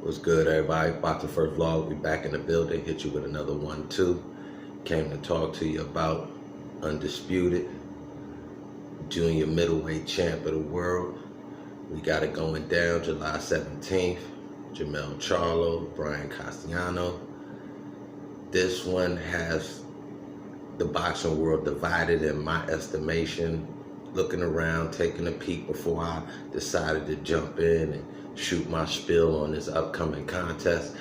What's good, everybody? BoxingFirstVlog, we back in the building. Hit you with another 1-2. Came to talk to you about undisputed junior middleweight champ of the world. We got it going down July 17th. Jermell Charlo, Brian Castano. This one has the boxing world divided in my estimation. Looking around, taking a peek before I decided to jump in and shoot my spiel on this upcoming contest.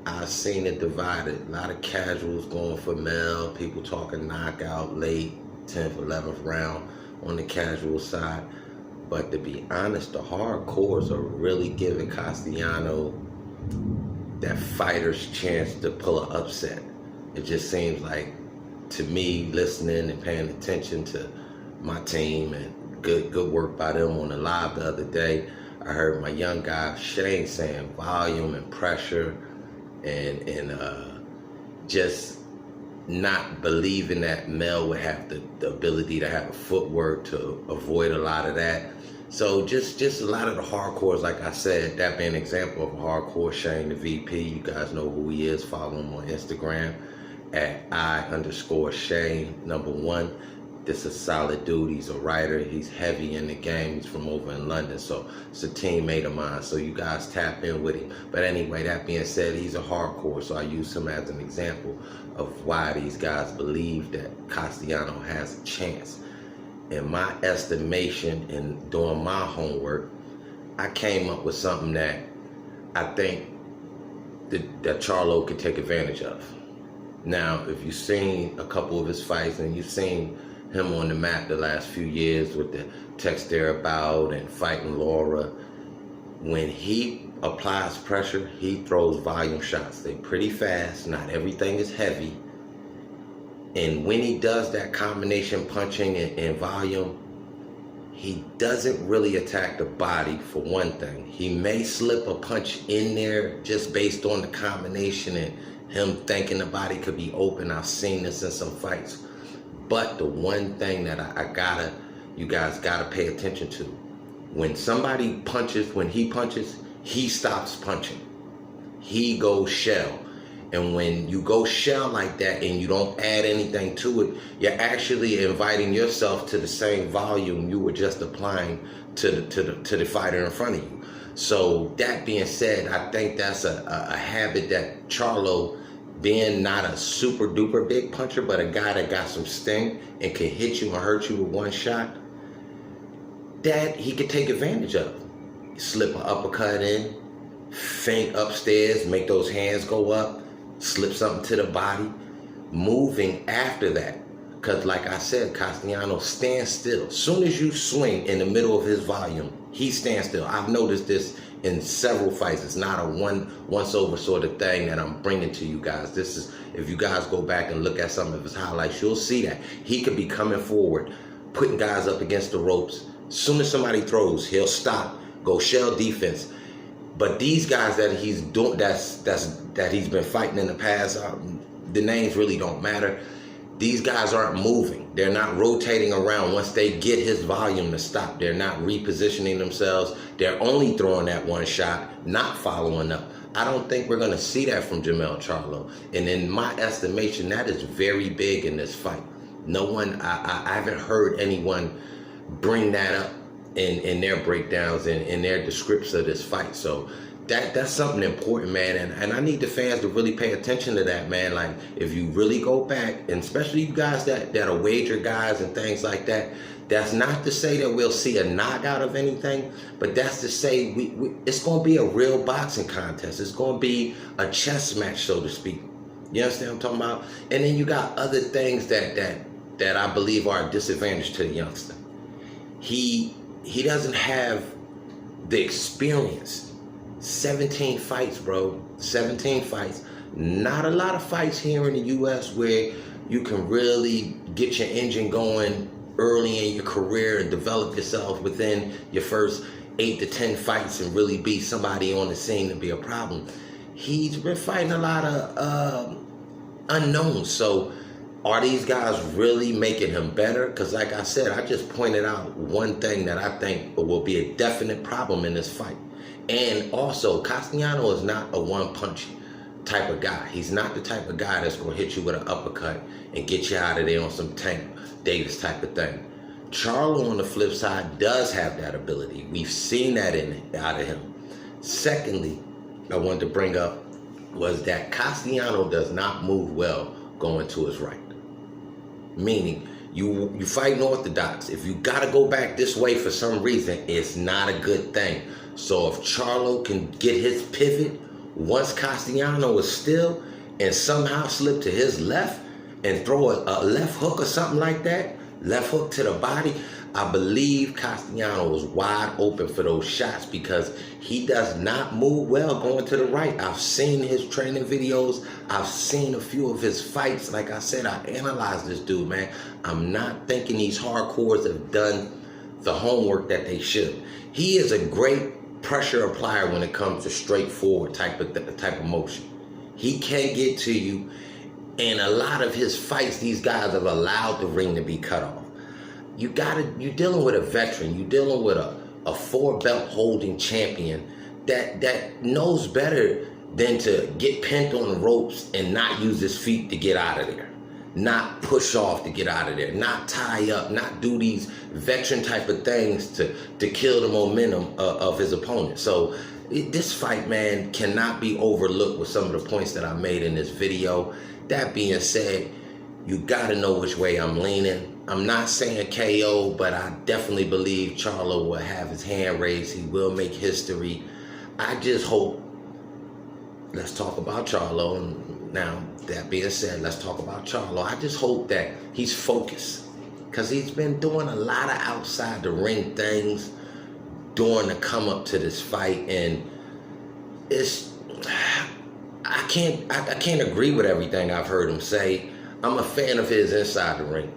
I've seen it divided. A lot of casuals going for Mel, people talking knockout late, 10th, 11th round on the casual side. But to be honest, the hardcores are really giving Castano that fighter's chance to pull an upset. It just seems like, to me, listening and paying attention to my team, and good work by them on the live the other day. I heard my young guy Shane saying volume and pressure and just not believing that Mel would have the ability to have a footwork to avoid a lot of that. So just a lot of the hardcores, like I said, that being an example of a hardcore. Shane, the VP, you guys know who he is. Follow him on Instagram at I_Shane1. This is a solid dude. He's a writer. He's heavy in the game. He's from over in London, so it's a teammate of mine. So you guys tap in with him. But anyway, that being said, he's a hardcore, so I use him as an example of why these guys believe that Castano has a chance. In my estimation and doing my homework, I came up with something that I think that Charlo could take advantage of. Now, if you've seen a couple of his fights and you've seen him on the map the last few years with the Texter bout and fighting Laura, when he applies pressure, he throws volume shots. They're pretty fast. Not everything is heavy. And when he does that combination punching and volume, he doesn't really attack the body, for one thing. He may slip a punch in there just based on the combination and him thinking the body could be open. I've seen this in some fights. But the one thing that you guys gotta pay attention to, when somebody punches, when he punches, he stops punching. He goes shell. And when you go shell like that and you don't add anything to it, you're actually inviting yourself to the same volume you were just applying to the fighter in front of you. So that being said, I think that's a habit that Charlo, being not a super duper big puncher, but a guy that got some sting and can hit you and hurt you with one shot, that he could take advantage of. Slip an uppercut in, feint upstairs, make those hands go up, slip something to the body, moving after that. Because like I said, Castano stands still. As soon as you swing in the middle of his volume, he stands still. I've noticed this in several fights. It's not a once over sort of thing that I'm bringing to you guys. This is, if you guys go back and look at some of his highlights, you'll see that he could be coming forward, putting guys up against the ropes. As soon as somebody throws, he'll stop, go shell defense. But these guys that he's doing, that he's been fighting in the past, the names really don't matter. These guys aren't moving. They're not rotating around once they get his volume to stop. They're not repositioning themselves. They're only throwing that one shot, not following up. I don't think we're going to see that from Jermell Charlo. And in my estimation, that is very big in this fight. No one, I haven't heard anyone bring that up in their breakdowns and in their descriptions of this fight. So that's something important, man, and I need the fans to really pay attention to that, man. Like, if you really go back, and especially you guys that are wager guys and things like that, that's not to say that we'll see a knockout of anything, but that's to say it's going to be a real boxing contest. It's going to be a chess match, so to speak. You understand what I'm talking about? And then you got other things that I believe are a disadvantage to the youngster. He doesn't have the experience. 17 fights, bro. 17 fights. Not a lot of fights here in the U.S. where you can really get your engine going early in your career and develop yourself within your first 8 to 10 fights and really be somebody on the scene to be a problem. He's been fighting a lot of unknowns. So are these guys really making him better? Because like I said, I just pointed out one thing that I think will be a definite problem in this fight. And also, Castano is not a one-punch type of guy. He's not the type of guy that's going to hit you with an uppercut and get you out of there on some Tank Davis type of thing. Charlo, on the flip side, does have that ability. We've seen that out of him. Secondly, I wanted to bring up was that Castano does not move well going to his right. Meaning, you fight orthodox. If you got to go back this way for some reason, it's not a good thing. So if Charlo can get his pivot once Castano is still and somehow slip to his left and throw a left hook or something like that, left hook to the body, I believe Castano is wide open for those shots because he does not move well going to the right. I've seen his training videos. I've seen a few of his fights. Like I said, I analyzed this dude, man. I'm not thinking these hardcores have done the homework that they should. He is a great pressure applier when it comes to straightforward type of motion. He can get to you, and a lot of his fights, these guys have allowed the ring to be cut off. You're dealing with a veteran. You're dealing with a 4-belt holding champion that knows better than to get pinned on the ropes and not use his feet to get out of there, not push off to get out of there, not tie up, not do these veteran type of things to kill the momentum of his opponent. So this fight, man, cannot be overlooked with some of the points that I made in this video. That being said, you got to know which way I'm leaning. I'm not saying KO, but I definitely believe Charlo will have his hand raised. He will make history. I just hope, let's talk about Charlo. Now, that being said, let's talk about Charlo. I just hope that he's focused because he's been doing a lot of outside the ring things during the come up to this fight, and I can't agree with everything I've heard him say. I'm a fan of his inside the ring.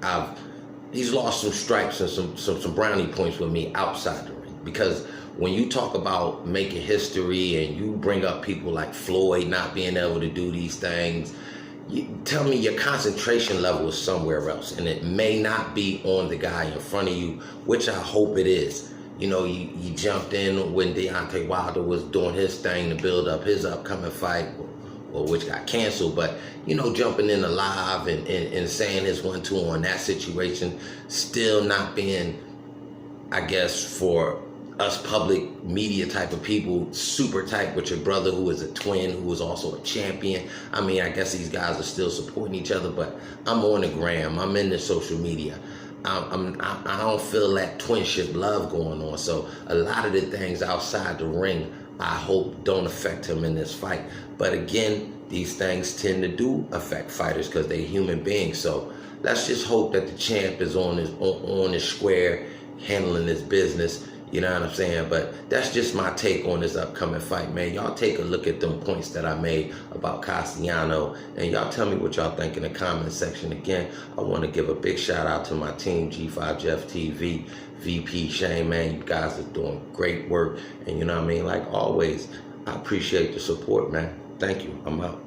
He's lost some stripes and some brownie points with me outside the ring, because when you talk about making history and you bring up people like Floyd not being able to do these things, you tell me your concentration level is somewhere else, and it may not be on the guy in front of you, which I hope it is. You know, you jumped in when Deontay Wilder was doing his thing to build up his upcoming fight, or which got canceled, but you know, jumping in live and saying his 1-2 on that situation, still not being, I guess, for us public media type of people, super tight with your brother who is a twin, who is also a champion. I mean, I guess these guys are still supporting each other, but I'm on the gram, I'm in the social media. I don't feel that twinship love going on. So a lot of the things outside the ring, I hope don't affect him in this fight. But again, these things tend to do affect fighters because they're human beings. So let's just hope that the champ is on his square, handling his business. You know what I'm saying? But that's just my take on this upcoming fight, man. Y'all take a look at them points that I made about Castano, and y'all tell me what y'all think in the comment section. Again, I want to give a big shout out to my team, G5JEFFTV VP Shane, man. You guys are doing great work, and you know what I mean? Like always, I appreciate the support, man. Thank you. I'm out.